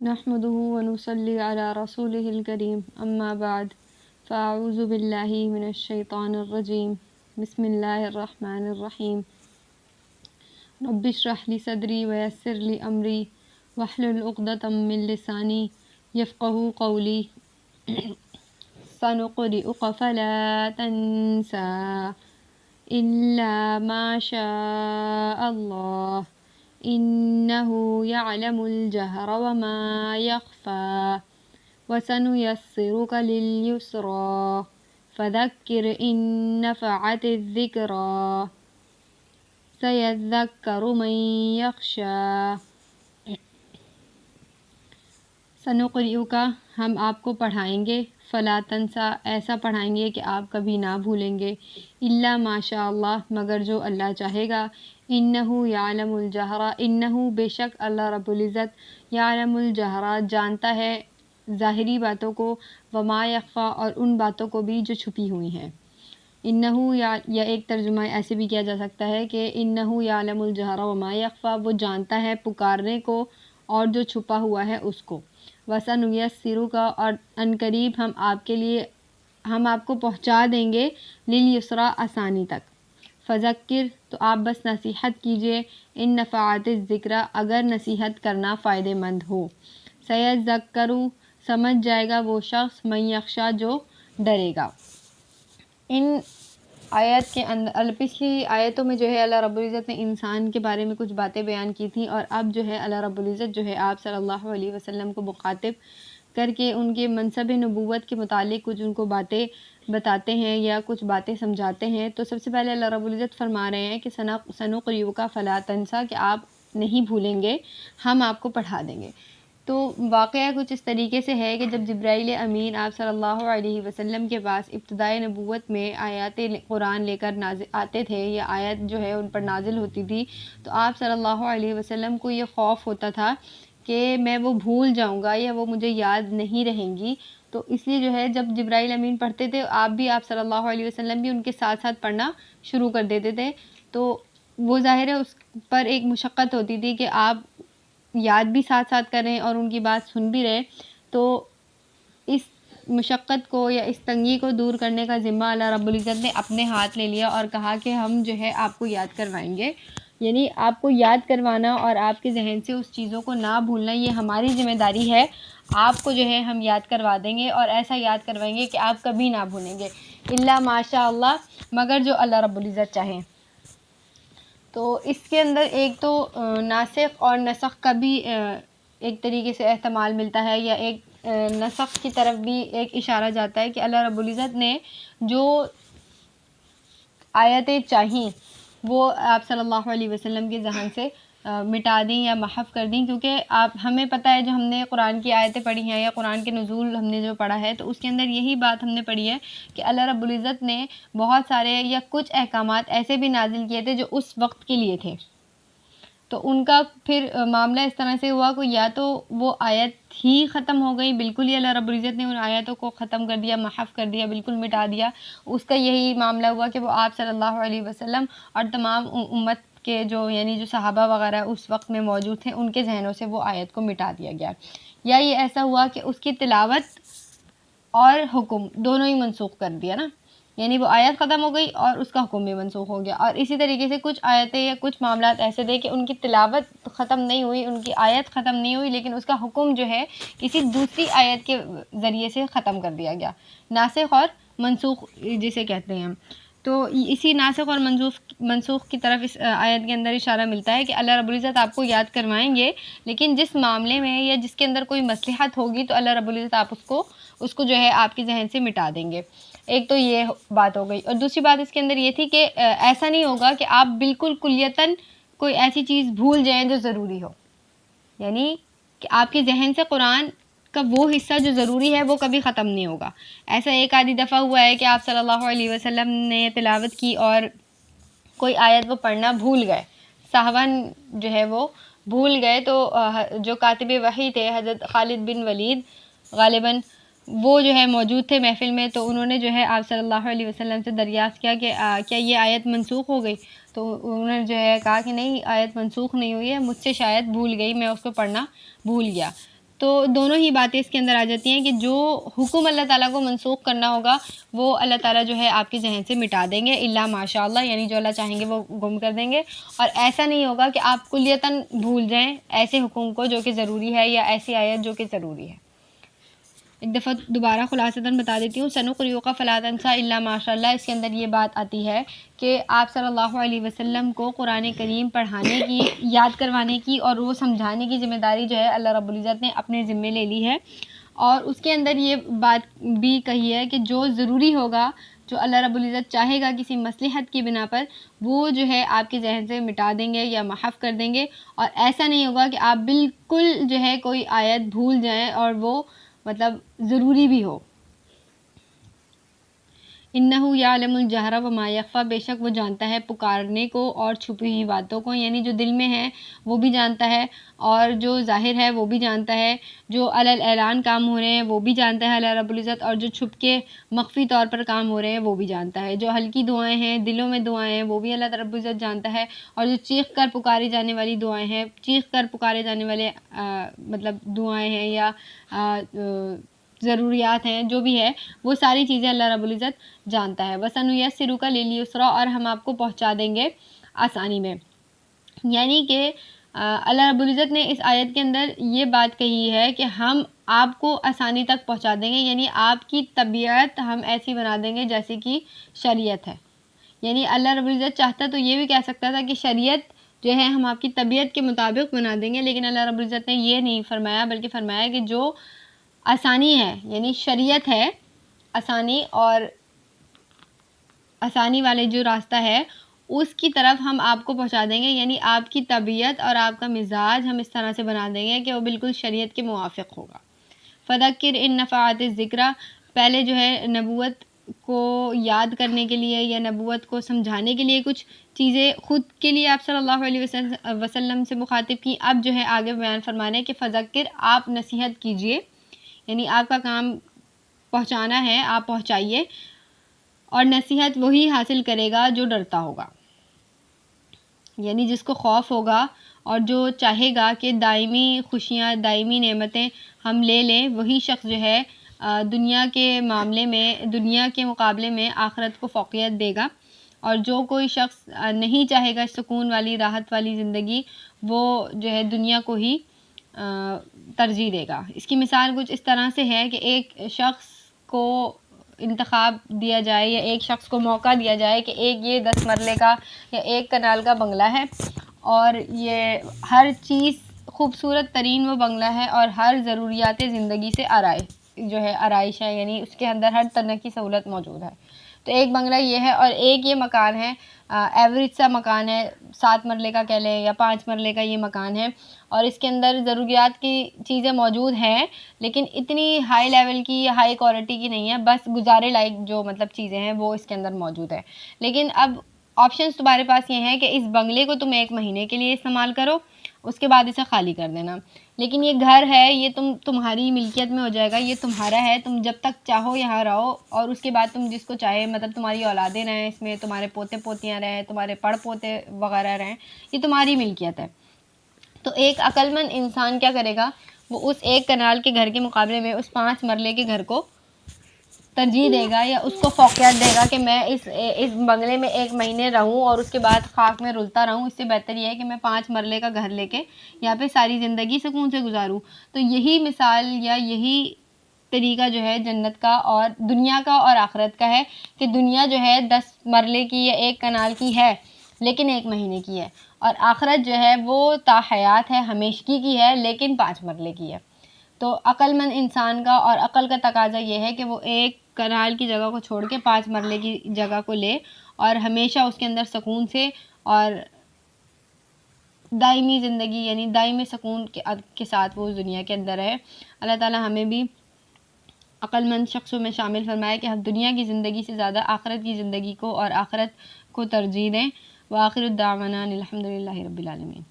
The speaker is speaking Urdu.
نحمده ونصلي على رسوله الكريم اما بعد فاعوذ باللہ من الشیطان الرجیم بسم اللہ الرحمن الرحیم رب اشرح لي صدری ویسر لي امری واحلل عقدۃ من لسانی یفقهوا قولی سنقرئک فلا تنسى الا ما شاء الله إنه يعلم الجهر وما يخفى وسنيسرك لليسرى فذكر إن نفعت الذكرى سيذكر من يخشى سنقرئك ہم آپ کو پڑھائیں گے فلا تنسا ایسا پڑھائیں گے کہ آپ کبھی نہ بھولیں گے الا ما شاء اللہ مگر جو اللہ چاہے گا انہ یعلم الجہر انہ بے شک اللہ رب العزت یعلم الجہر جانتا ہے ظاہری باتوں کو وما یخفی اور ان باتوں کو بھی جو چھپی ہوئی ہیں انہ یا ایک ترجمہ ایسے بھی کیا جا سکتا ہے کہ انہ یعلم الجہر وما یخفی وہ جانتا ہے پکارنے کو اور جو چھپا ہوا ہے اس کو وَسَنُيَسِّرُكَ اور عنقریب ہم آپ کو پہنچا دیں گے لِلْيُسْرَى آسانی تک فذکر تو آپ بس نصیحت کیجئے ان نفعات الذکرى اگر نصیحت کرنا فائدہ مند ہو سیذکر سمجھ جائے گا وہ شخص من یخشی جو ڈرے گا ان آیت کے اندر پچھلی آیتوں میں جو ہے اللہ رب العزت نے انسان کے بارے میں کچھ باتیں بیان کی تھیں اور اب جو ہے اللہ رب العزت جو ہے آپ صلی اللہ علیہ وسلم کو مخاطب کر کے ان کے منصب نبوت کے متعلق کچھ ان کو باتیں بتاتے ہیں یا کچھ باتیں سمجھاتے ہیں تو سب سے پہلے اللہ رب العزت فرما رہے ہیں کہ سنقرئک فلا تنسى کہ آپ نہیں بھولیں گے ہم آپ کو پڑھا دیں گے تو واقعہ کچھ اس طریقے سے ہے کہ جب جبرائیل امین آپ صلی اللہ علیہ وسلم کے پاس ابتدائے نبوت میں آیات قرآن لے کر آتے تھے یا آیت جو ہے ان پر نازل ہوتی تھی تو آپ صلی اللہ علیہ وسلم کو یہ خوف ہوتا تھا کہ میں وہ بھول جاؤں گا یا وہ مجھے یاد نہیں رہیں گی تو اس لیے جو ہے جب جبرائیل امین پڑھتے تھے آپ صلی اللہ علیہ وسلم بھی ان کے ساتھ ساتھ پڑھنا شروع کر دیتے تھے تو وہ ظاہر ہے اس پر ایک مشقت ہوتی تھی کہ آپ یاد بھی ساتھ ساتھ کریں اور ان کی بات سن بھی رہے تو اس مشقت کو یا اس تنگی کو دور کرنے کا ذمہ اللہ رب العزت نے اپنے ہاتھ لے لیا اور کہا کہ ہم جو ہے آپ کو یاد کروائیں گے یعنی آپ کو یاد کروانا اور آپ کے ذہن سے اس چیزوں کو نہ بھولنا یہ ہماری ذمہ داری ہے آپ کو جو ہے ہم یاد کروا دیں گے اور ایسا یاد کروائیں گے کہ آپ کبھی نہ بھولیں گے الا ماشاء اللہ مگر جو اللہ رب العزت چاہیں تو اس کے اندر ایک تو ناسخ اور نسخ کا بھی ایک طریقے سے احتمال ملتا ہے یا ایک نسخ کی طرف بھی ایک اشارہ جاتا ہے کہ اللہ رب العزت نے جو آیتیں چاہیں وہ آپ صلی اللہ علیہ وسلم کے ذہن سے مٹا دیں یا محو کر دیں کیونکہ ہمیں پتہ ہے جو ہم نے قرآن کی آیتیں پڑھی ہیں یا قرآن کے نزول ہم نے جو پڑھا ہے تو اس کے اندر یہی بات ہم نے پڑھی ہے کہ اللہ رب العزت نے بہت سارے یا کچھ احکامات ایسے بھی نازل کیے تھے جو اس وقت کے لیے تھے تو ان کا پھر معاملہ اس طرح سے ہوا کہ یا تو وہ آیت ہی ختم ہو گئی بالکل ہی اللہ رب العزت نے ان آیتوں کو ختم کر دیا محو کر دیا بالکل مٹا دیا اس کا یہی معاملہ ہوا کہ وہ آپ صلی اللہ علیہ وسلم اور تمام امت کے جو یعنی جو صحابہ وغیرہ اس وقت میں موجود تھے ان کے ذہنوں سے وہ آیت کو مٹا دیا گیا یا یہ ایسا ہوا کہ اس کی تلاوت اور حکم دونوں ہی منسوخ کر دیا نا یعنی وہ آیت ختم ہو گئی اور اس کا حکم بھی منسوخ ہو گیا اور اسی طریقے سے کچھ آیتیں یا کچھ معاملات ایسے تھے کہ ان کی تلاوت ختم نہیں ہوئی ان کی آیت ختم نہیں ہوئی لیکن اس کا حکم جو ہے کسی دوسری آیت کے ذریعے سے ختم کر دیا گیا ناسخ اور منسوخ جسے کہتے ہیں تو اسی ناسخ اور منسوخ کی طرف اس آیت کے اندر اشارہ ملتا ہے کہ اللہ رب العزت آپ کو یاد کروائیں گے لیکن جس معاملے میں یا جس کے اندر کوئی مصلحت ہوگی تو اللہ رب العزت آپ اس کو جو ہے آپ کے ذہن سے مٹا دیں گے ایک تو یہ بات ہو گئی اور دوسری بات اس کے اندر یہ تھی کہ ایسا نہیں ہوگا کہ آپ بالکل کلیتاً کوئی ایسی چیز بھول جائیں جو ضروری ہو یعنی کہ آپ کے ذہن سے قرآن کا وہ حصہ جو ضروری ہے وہ کبھی ختم نہیں ہوگا ایسا ایک آدھی دفعہ ہوا ہے کہ آپ صلی اللہ علیہ وسلم نے تلاوت کی اور کوئی آیت وہ پڑھنا بھول گئے سہون جو ہے وہ بھول گئے تو جو کاتب وحی تھے حضرت خالد بن ولید غالباً وہ جو ہے موجود تھے محفل میں تو انہوں نے جو ہے آپ صلی اللہ علیہ وسلم سے دریافت کیا کہ کیا یہ آیت منسوخ ہو گئی تو انہوں نے جو ہے کہا کہ نہیں آیت منسوخ نہیں ہوئی ہے مجھ سے شاید بھول گئی میں اس کو پڑھنا بھول گیا تو دونوں ہی باتیں اس کے اندر آ جاتی ہیں کہ جو حکم اللہ تعالیٰ کو منسوخ کرنا ہوگا وہ اللہ تعالیٰ جو ہے آپ کے ذہن سے مٹا دیں گے، الا ماشاء اللہ، یعنی جو اللہ چاہیں گے وہ گم کر دیں گے، اور ایسا نہیں ہوگا کہ آپ کلیتاً بھول جائیں ایسے حکم کو جو کہ ضروری ہے، یا ایسی آیت جو کہ ضروری ہے۔ ایک دفعہ دوبارہ خلاصتاً بتا دیتی ہوں، سنقرئک فلا تنسیٰ الا ماشاء اللہ، اس کے اندر یہ بات آتی ہے کہ آپ صلی اللہ علیہ وسلم کو قرآن کریم پڑھانے کی، یاد کروانے کی اور وہ سمجھانے کی ذمہ داری جو ہے اللہ رب العزت نے اپنے ذمے لے لی ہے، اور اس کے اندر یہ بات بھی کہی ہے کہ جو ضروری ہوگا، جو اللہ رب العزت چاہے گا کسی مصلحت کی بنا پر، وہ جو ہے آپ کے ذہن سے مٹا دیں گے یا محو کر دیں گے، اور ایسا نہیں ہوگا کہ آپ بالکل جو ہے کوئی آیت بھول جائیں اور وہ مطلب ضروری بھی ہو۔ انہ یعلم الجہر وما یخفی، بے شک وہ جانتا ہے پکارنے کو اور چھپی ہوئی باتوں کو، یعنی جو دل میں ہے وہ بھی جانتا ہے، اور جو ظاہر ہے وہ بھی جانتا ہے، جو علی الاعلان کام ہو رہے ہیں وہ بھی جانتا ہے اللہ رب العزت، اور جو چھپ کے مخفی طور پر کام ہو رہے ہیں وہ بھی جانتا ہے، جو ہلکی دعائیں ہیں، دلوں میں دعائیں ہیں، وہ بھی اللہ رب العزت جانتا ہے، اور جو چیخ کر پکاری جانے والی دعائیں ہیں، چیخ کر پکارے جانے والے مطلب دعائیں ہیں یا ضروریات ہیں، جو بھی ہے وہ ساری چیزیں اللہ رب العزت جانتا ہے۔ وَسَنُيَسِّرُكَ لِلْيُسْرَىٰ، اور ہم آپ کو پہنچا دیں گے آسانی میں، یعنی کہ اللہ رب العزت نے اس آیت کے اندر یہ بات کہی ہے کہ ہم آپ کو آسانی تک پہنچا دیں گے، یعنی آپ کی طبیعت ہم ایسی بنا دیں گے جیسے کہ شریعت ہے، یعنی اللہ رب العزت چاہتا تو یہ بھی کہہ سکتا تھا کہ شریعت جو ہے ہم آپ کی طبیعت کے مطابق بنا دیں گے، لیکن اللہ رب العزت نے یہ نہیں فرمایا، بلکہ فرمایا کہ جو آسانی ہے، یعنی شریعت ہے آسانی، اور آسانی والے جو راستہ ہے اس کی طرف ہم آپ کو پہنچا دیں گے، یعنی آپ کی طبیعت اور آپ کا مزاج ہم اس طرح سے بنا دیں گے کہ وہ بالکل شریعت کے موافق ہوگا۔ فذکر ان نفعت الذکریٰ، پہلے جو ہے نبوت کو یاد کرنے کے لیے یا نبوت کو سمجھانے کے لیے کچھ چیزیں خود کے لیے آپ صلی اللہ علیہ وسلم سے مخاطب کی، اب جو ہے آگے بیان فرمانے ہیں کہ فذکر، آپ نصیحت کیجئے، یعنی آپ کا کام پہنچانا ہے، آپ پہنچائیے، اور نصیحت وہی حاصل کرے گا جو ڈرتا ہوگا، یعنی جس کو خوف ہوگا اور جو چاہے گا کہ دائمی خوشیاں، دائمی نعمتیں ہم لے لیں، وہی شخص جو ہے دنیا کے معاملے میں، دنیا کے مقابلے میں آخرت کو فوقیت دے گا، اور جو کوئی شخص نہیں چاہے گا سکون والی، راحت والی زندگی، وہ جو ہے دنیا کو ہی ترجیح دے گا۔ اس کی مثال کچھ اس طرح سے ہے کہ ایک شخص کو انتخاب دیا جائے یا ایک شخص کو موقع دیا جائے کہ ایک یہ 10 مرلے کا یا 1 کنال کا بنگلہ ہے، اور یہ ہر چیز خوبصورت ترین وہ بنگلہ ہے، اور ہر ضروریات زندگی سے آرائش ہے، یعنی اس کے اندر ہر طرح کی سہولت موجود ہے۔ تو ایک بنگلہ یہ ہے، اور ایک یہ مکان ہے، ایوریج سا مکان ہے، 7 مرلے کا کہہ لیں یا 5 مرلے کا یہ مکان ہے، اور اس کے اندر ضروریات کی چیزیں موجود ہیں، لیکن اتنی ہائی لیول کی یا ہائی کوالٹی کی نہیں ہے، بس گزارے لائق جو مطلب چیزیں ہیں وہ اس کے اندر موجود ہے۔ لیکن اب آپشنز تمہارے پاس یہ ہیں کہ اس بنگلے کو تم 1 مہینے کے لیے استعمال کرو، اس کے بعد اسے خالی کر دینا، لیکن یہ گھر ہے، یہ تمہاری ملکیت میں ہو جائے گا، یہ تمہارا ہے، تم جب تک چاہو یہاں رہو، اور اس کے بعد تم جس کو چاہے، مطلب تمہاری اولادیں رہیں اس میں، تمہارے پوتے پوتیاں رہیں، تمہارے پڑ پوتے وغیرہ رہیں، یہ تمہاری ملکیت ہے۔ تو ایک عقل مند انسان کیا کرے گا، وہ اس 1 کنال کے گھر کے مقابلے میں اس 5 مرلے کے گھر کو ترجیح دے گا، یا اس کو فوقیت دے گا کہ میں اس بنگلے میں 1 مہینے رہوں اور اس کے بعد خاک میں رلتا رہوں، اس سے بہتر یہ ہے کہ میں 5 مرلے کا گھر لے کے یہاں پہ ساری زندگی سکون سے گزاروں۔ تو یہی مثال یا یہی طریقہ جو ہے جنت کا اور دنیا کا اور آخرت کا ہے، کہ دنیا جو ہے 10 مرلے کی یا 1 کنال کی ہے لیکن 1 مہینے کی ہے، اور آخرت جو ہے وہ تا حیات ہے، ہمیشگی کی ہے، لیکن 5 مرلے کی ہے۔ تو عقل مند انسان کا اور عقل کا تقاضا یہ ہے کہ وہ 1 کنال کی جگہ کو چھوڑ کے 5 مرلے کی جگہ کو لے، اور ہمیشہ اس کے اندر سکون سے اور دائمی زندگی، یعنی دائمی سکون کے ساتھ وہ اس دنیا کے اندر ہے۔ اللہ تعالیٰ ہمیں بھی عقل مند شخصوں میں شامل فرمائے کہ ہم دنیا کی زندگی سے زیادہ آخرت کی زندگی کو اور آخرت کو ترجیح دیں۔ وآخر الدعوانا الحمد للہ رب العالمین۔